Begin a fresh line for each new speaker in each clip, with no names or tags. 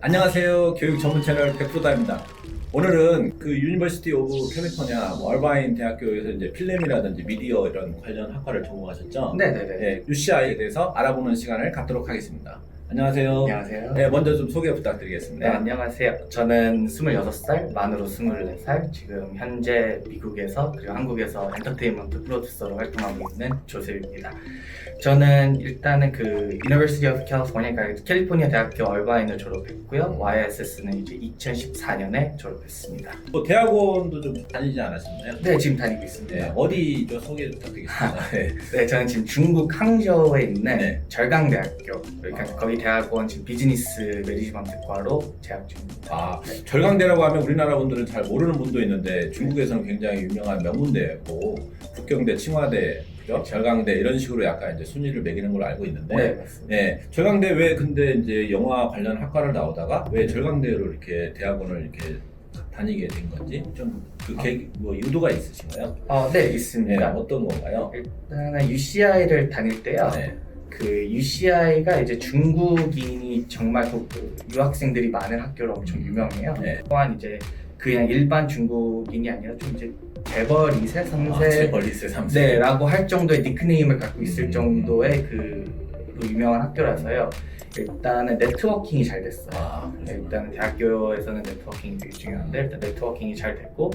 안녕하세요. 교육 전문 채널 백프로다입니다. 오늘은 그 유니버시티 오브 캘리포니아 얼바인 대학교에서 이제 필름이라든지 미디어 이런 관련 학과를 전공하셨죠?
네네네.
네, UCI에 대해서 알아보는 시간을 갖도록 하겠습니다. 안녕하세요.
안녕하세요.
네, 먼저 좀 소개
네,
부탁드리겠습니다.
안녕하세요. 저는 26살, 만으로 24살, 지금 현재 미국에서 그리고 한국에서 엔터테인먼트 프로듀서로 활동하고 있는 조셉입니다. 저는 일단은 그 University of California, 그러니까 캘리포니아 대학교 얼바인을 졸업했고요. YSS는 이제 2014년에 졸업했습니다.
또 대학원도 좀 다니지 않으셨나요?
네, 지금 다니고 있습니다.
네, 어디죠? 소개 부탁드리겠습니다. 네.
네, 저는 지금 중국 항저우에 있는
네.
절강대학교, 그러니까 거기 대학원 지금 비즈니스 매니지먼트과로 재학 중입니다.
아, 절강대라고 하면 우리나라 분들은 잘 모르는 분도 있는데 중국에서는 굉장히 유명한 명문대고 북경대, 칭화대, 그죠? 절강대 이런 식으로 약간 이제 순위를 매기는 걸로 알고 있는데,
네, 맞습니다.
네, 절강대 왜 근데 이제 영화 관련 학과를 나오다가 왜 절강대로 이렇게 대학원을 이렇게 다니게 된 건지 좀 그 계기 뭐 의도가 있으신가요?
네,
네,
있습니다.
어떤 건가요?
일단은 UCI를 다닐 때요.
네,
그 UCI가 이제 중국인이 정말 그 유학생들이 많은 학교로 엄청 유명해요.
네.
또한 이제 그냥 일반 중국인이 아니라 좀 이제 재벌 2세, 3세
재벌리세 3세.
네라고 할 정도의 닉네임을 갖고 있을
음.
정도의 그 유명한 학교라서요. 일단은 네트워킹이 잘 됐어요.
아,
일단 대학교에서는 네트워킹이 되게 중요한데 일단 네트워킹이 잘 됐고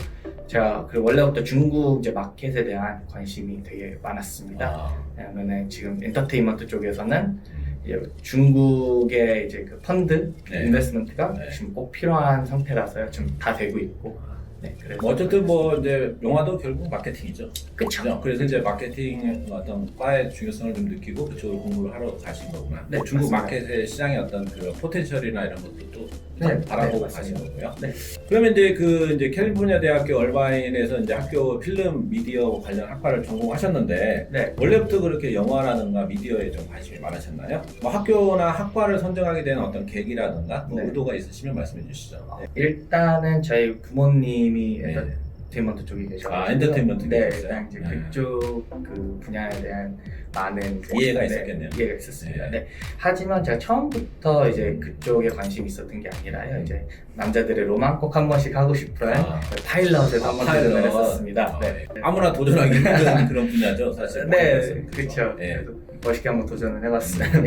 제가 그 원래부터 중국 이제 마켓에 대한 관심이 되게 많았습니다.
아,
왜냐면은 지금 엔터테인먼트 쪽에서는 이제 중국의 이제 그 펀드
네.
인베스트먼트가
네.
지금 꼭 필요한 상태라서요. 지금 다 되고 있고. 네, 그래서
뭐 어쨌든 뭐 이제 영화도 결국 마케팅이죠.
그쵸.
그죠? 그래서 이제 마케팅 어떤 과의 중요성을 좀 느끼고 그쪽으로 공부를 하러 가신 거구나.
네,
중국
맞습니다.
마켓의 시장의 어떤 그 포텐셜이나 이런 것들도
네,
바라보고
네,
가신
맞습니다.
거고요.
네.
그러면 이제 그 이제 캘리포니아 대학교 얼바인에서 이제 학교 필름 미디어 관련 학과를 전공하셨는데
네.
원래부터 그렇게 영화라든가 미디어에 좀 관심이 많으셨나요? 뭐 학교나 학과를 선정하게 된 어떤 계기라든가 뭐
네.
의도가 있으시면 말씀해 주시죠. 네.
일단은 저희 부모님이
네.
엔터테인먼트 쪽에 계셔서
아, 엔터테인먼트
네,
계셨어요?
일단 이제
네.
그쪽 그 분야에 대한 많은 이제
이해가
네,
있었겠네요.
이해가 있었습니다.
네.
네. 하지만 제가 처음부터 이제 그쪽에 관심이 있었던 게 아니라요. 이제 남자들의 로망 꼭 한 번씩 하고 싶은
아.
파일럿에서 한번
파일럿.
도전을 했었습니다.
아,
네.
아무나 도전하기 힘든 그런 분야죠, 사실.
네, 그렇죠.
예.
그래서 멋있게 한번 도전을 해봤습니다.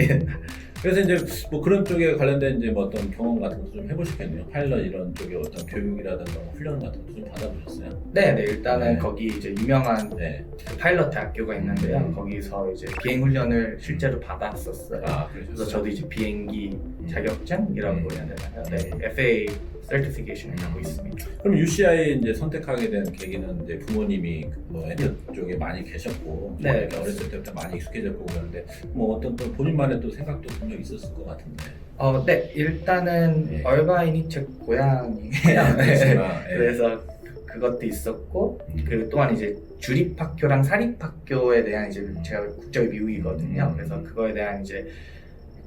그래서 이제 뭐 그런 쪽에 관련된 이제 뭐 어떤 경험 같은 것도 좀 해보셨겠네요. 파일럿 이런 쪽에 어떤 교육이라든가 뭐 훈련 같은 것도 좀 받아보셨어요?
네, 일단은
네.
거기 이제 유명한
네.
그 파일럿 대학교가 있는데요. 거기서 이제 비행 훈련을 실제로 받았었어요.
아,
그래서
그러셨어요?
저도 이제 비행기 자격증이라고 해야 되나요? 네, FAA certification을 갖고 있습니다.
그럼 UCI 이제 선택하게 된 계기는 이제 부모님이 뭐 엔터 쪽에 많이 계셨고
네,
뭐 이렇게 어렸을 때부터 많이 익숙해졌고 그러는데 뭐 어떤 또 본인만의 또 생각도 분명 있었을 것 같은데.
네, 일단은
네.
얼바인이 제 고향이에요.
그렇구나. 예.
그래서 그것도 있었고
음.
그 또한 이제 주립학교랑 사립학교에 대한 이제 제가 국적이 미국이거든요. 그래서 그거에 대한 이제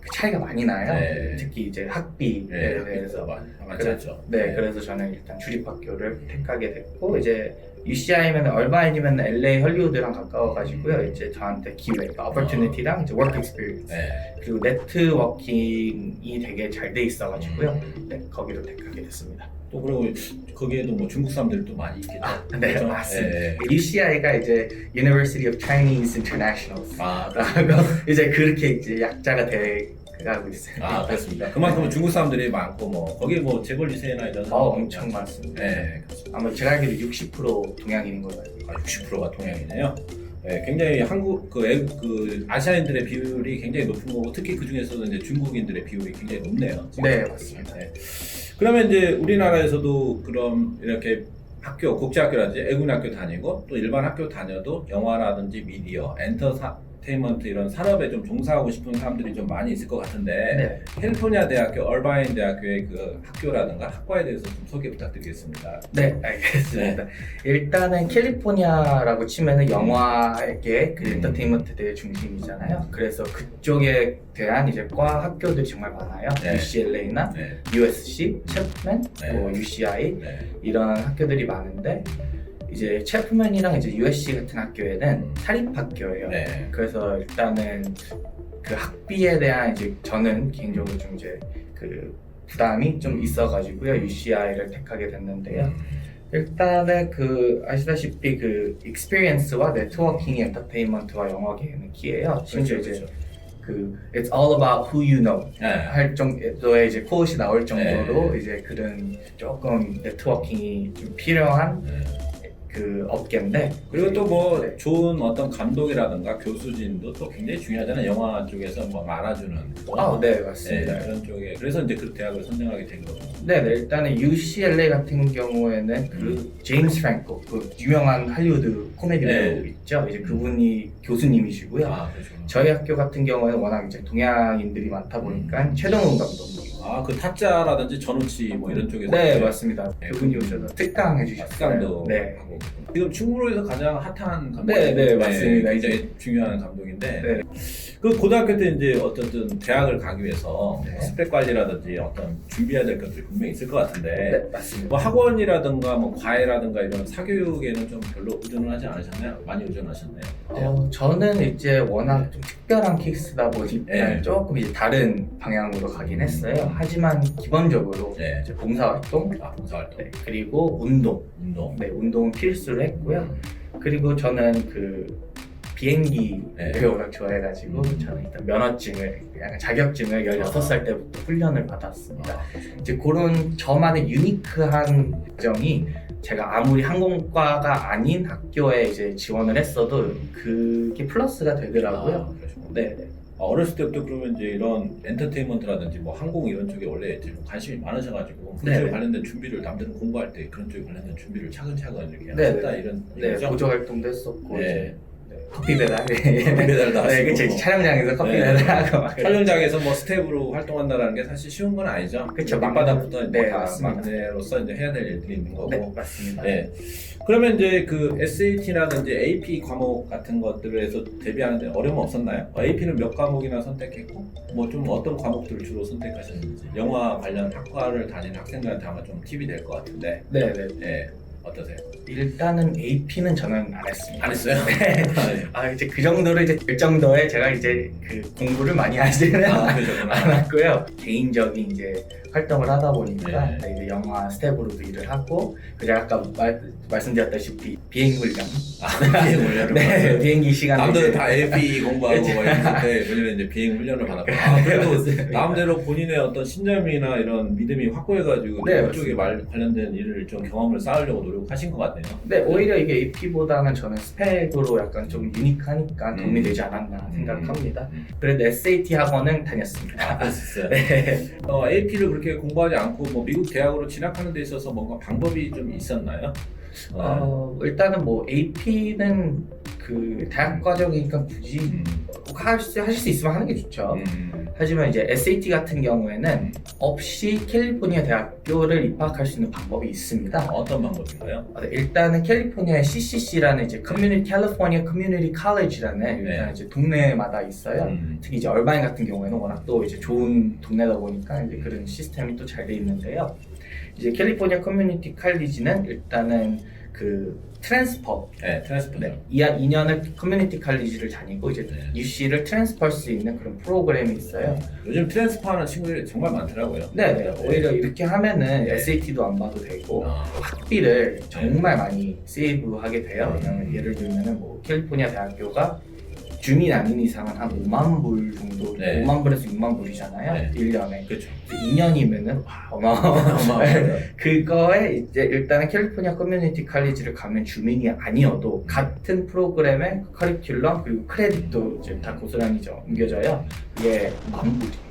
그 차이가 많이 나요.
네.
특히 이제 학비에
네,
대해서.
맞지 않죠.
네, 그래서 저는 일단 주립학교를 택하게 됐고 이제 UCI면 얼바인이면 LA 헐리우드랑 가까워가지고요. 이제 저한테 기회, opportunity랑 이제 work experience
네.
그리고 네트워킹이 되게 잘 돼 있어가지고요. 네, 거기로 택하게 됐습니다.
또 그리고 거기에도 뭐 중국 사람들도 많이 있겠죠.
네,
그렇죠?
맞습니다.
예.
UCI가 이제 University of Chinese Internationals
아,
라고 이제 그렇게 이제 약자가 돼가고 있어요.
아, 그렇습니다. 그만큼 중국 사람들이 많고 뭐 거기 뭐 재벌 2세나 이런
엄청 많습니다.
네, 그렇습니다.
아마 제가 알기로 60% 동양인인 걸로 알고 있어요.
60%가 동양이네요. 네, 굉장히 한국 그 아시아인들의 비율이 굉장히 높은 거고 특히 그 중에서는 이제 중국인들의 비율이 굉장히 높네요. 지금.
네, 맞습니다.
네. 그러면 이제 우리나라에서도 그럼 이렇게 학교, 국제학교라든지 애국학교 다니고 또 일반 학교 다녀도 영화라든지 미디어, 엔터테인먼트 이런 산업에 좀 종사하고 싶은 사람들이 좀 많이 있을 것 같은데
네.
캘리포니아 대학교, 얼바인 대학교의 그 학교라든가 학과에 대해서 좀 소개 부탁드리겠습니다.
네, 알겠습니다. 일단은 캘리포니아라고 치면은 영화계 그 엔터테인먼트의 중심이잖아요. 그래서 그쪽에 대한 이제 과 학교들이 정말 많아요.
네.
UCLA나
네.
USC, 챕맨,
네.
뭐 UCI
네.
이런 학교들이 많은데 이제 챕맨이랑 이제 USC 같은 학교에는 사립학교예요.
네.
그래서 일단은 그 학비에 대한 이제 저는 개인적으로 좀 이제 그 부담이 좀 있어가지고요 UCI를 택하게 됐는데요. 일단은 그 아시다시피 그 익스피리언스와 네트워킹이 엔터테인먼트와 영어계에는 키예요. 심지어 이제 그 It's all about who you know
네.
할 정도의 이제 코드이 나올 정도로
네.
이제 그런 조금 네트워킹이 좀 필요한
네.
그 업계인데
그리고 또 뭐
네.
좋은 어떤 감독이라든가 교수진도 또 굉장히 중요하잖아요. 영화 쪽에서 뭐 알아주는
네 맞습니다.
그런 쪽에 그래서 이제 그 대학을 선정하게 된 거죠.
네, 일단은 UCLA 같은 경우에는 그 제임스 프랭코 그 유명한 할리우드 코미디 배우
네.
있죠. 이제 그분이 교수님이시고요.
그렇죠.
저희 학교 같은 경우에는 워낙 이제 동양인들이 많다 보니까 최동훈 감독님.
그 타짜라든지 전우치 뭐 이런 쪽에서
네 맞습니다.
네.
그분이 오셔서 특강 해주셨어요.
특강도
네.
하고 지금 충무로에서 가장 핫한 감독.
네, 맞습니다.
굉장히 중요한 감독인데
네.
그 고등학교 때 이제 어쨌든 대학을 가기 위해서
네.
스펙 관리라든지 어떤 준비해야 될 것들이 분명히 있을 것 같은데
네 맞습니다.
뭐 학원이라든가 뭐 과외라든가 이런 사교육에는 좀 별로 의존을 하지 않으셨나요? 많이 의존하셨나요?
저는 이제 워낙 좀 특별한 케이스다 보니까
네.
조금 이제 다른 방향으로 가긴 했어요. 하지만 기본적으로
네.
이제 봉사활동,
봉사활동,
네, 그리고 운동,
운동.
네, 운동은 필수로 했고요. 그리고 저는 그 비행기를
네.
워낙 좋아해가지고 저는 일단 면허증을 약간 자격증을 16살 때부터 훈련을 받았습니다. 이제 그런 저만의 유니크한 과정이 제가 아무리 항공과가 아닌 학교에 이제 지원을 했어도 그게 플러스가 되더라고요.
그러시구나.
네.
어렸을 때부터 그러면 이제 이런 엔터테인먼트라든지 뭐 항공 이런 쪽에 원래 좀 관심이 많으셔가지고 그
네.
쪽에 관련된 준비를 남들은 공부할 때 그런 쪽에 관련된 준비를 차근차근 이렇게
네,
하셨다
네.
이런
네,
얘기죠?
보조 활동도 했었고
네.
이제 커피 배달,
커피 배달도
네,
하시고
그치 촬영장에서 커피
네.
배달하고 막
촬영장에서 뭐 스텝으로 활동한다는 게 사실 쉬운 건 아니죠.
그쵸,
밑바닥부터
네,
다
맞습니다.
막내로서 이제 해야 될 일들이 있는 거고.
네, 맞습니다.
네. 그러면 이제 그 SAT라든지 AP 과목 같은 것들에서 대비하는데 어려움 없었나요? AP는 몇 과목이나 선택했고, 뭐 좀 어떤 과목들을 주로 선택하셨는지, 영화 관련 학과를 다니는 학생들한테 아마 좀 팁이 될 것 같은데,
네.
네, 어떠세요?
일단은 AP는 저는 안 했습니다.
안 했어요?
아 이제 그 정도로 이제 될 정도의 제가 이제 그 공부를 많이 하지는
그러셨구나.
않았고요. 개인적인 이제 활동을 하다 보니까
네.
이제 영화 스텝으로도 일을 하고 그리고 아까 말씀드렸다시피 비행 훈련,
비행 훈련을
네
받았어요?
비행기 시간
남들은 다 AP 공부하고
그치.
막 이랬는데 본인은 이제 비행 훈련을 받았고 그래도 나름대로 본인의 어떤 신념이나 이런 믿음이 확고해가지고
네,
그쪽에 관련된 일을 좀 경험을 쌓으려고 노력하신 것 같네요.
네 오히려 이게 AP보다는 저는 스펙으로 약간 좀 유니크하니까 도움이 되지 않았나 생각합니다. 그래도 SAT 학원은 다녔습니다.
그랬었어요.
네.
AP를 그렇게 공부하지 않고 뭐 미국 대학으로 진학하는 데 있어서 뭔가 방법이 좀 있었나요?
일단은 뭐 AP는 그 대학 과정이니까 굳이 꼭 하실 수 있으면 하는 게 좋죠. 하지만 이제 SAT 같은 경우에는 없이 캘리포니아 대학교를 입학할 수 있는 방법이 있습니다.
어떤 방법인가요?
일단은 캘리포니아의 CCC라는 이제 캘리포니아 커뮤니티 컬리지라는
네.
일단 이제 동네마다 있어요. 특히 이제 얼바인 같은 경우에는 워낙 또 이제 좋은 동네다 보니까 이제 그런 시스템이 또 잘 돼 있는데요. 이제 캘리포니아 커뮤니티 칼리지는 일단은 그 트랜스퍼,
네, 트랜스퍼.
네, 2년을 커뮤니티 칼리지를 다니고 이제
네.
UC를 트랜스퍼할 수 있는 그런 프로그램이 있어요.
요즘 트랜스퍼 하는 친구들이 정말 많더라고요.
네, 오히려 이렇게 하면은
네.
SAT도 안 봐도 되고
아,
학비를 정말 많이 세이브하게 돼요. 왜냐면 예를 들면은 뭐 캘리포니아 대학교가 주민 아닌 이상은 한 5만 불 정도,
네.
5만 불에서 6만 불이잖아요.
네.
1년에.
그렇죠.
2년이면은 그거에 이제 일단은 캘리포니아 커뮤니티 칼리지를 가면 주민이 아니어도 같은 프로그램의 커리큘럼 그리고 크레딧도 이제 다 고스란히 옮겨져요. 이게 10,000불이에요.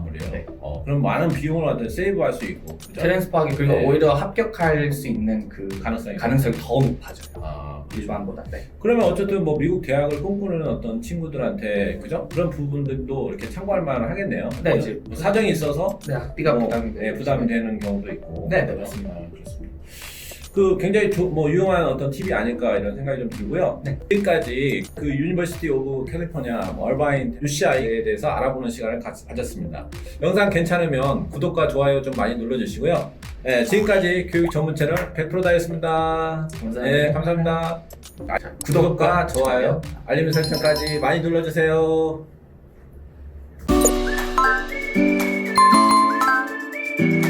무리요.
네.
그럼 많은 비용을 완전 세이브할 수 있고. 그죠?
트랜스퍼하기 그리고
네.
오히려 합격할 수 있는 그
가능성이
더 높아져요. 일반보다. 네.
그러면 어쨌든 뭐 미국 대학을 꿈꾸는 어떤 친구들한테 그죠? 그런 부분들도 이렇게 참고할 만은 하겠네요.
네,
그죠?
이제
뭐 사정이 있어서
네, 학비가
뭐,
부담이
네,
되는
부담이 되는 경우도 있고.
네, 맞습니다.
그렇습니다. 그 굉장히 뭐 유용한 어떤 팁이 아닐까 이런 생각이 좀 들고요.
네.
지금까지 그 유니버시티 오브 캘리포니아 얼바인 UCI에 대해서 알아보는 시간을 가졌습니다. 영상 괜찮으면 구독과 좋아요 좀 많이 눌러주시고요. 네, 지금까지 교육 전문 채널 100%다였습니다.
감사합니다.
네, 감사합니다.
구독과 좋아요,
알림 설정까지 많이 눌러주세요. 네.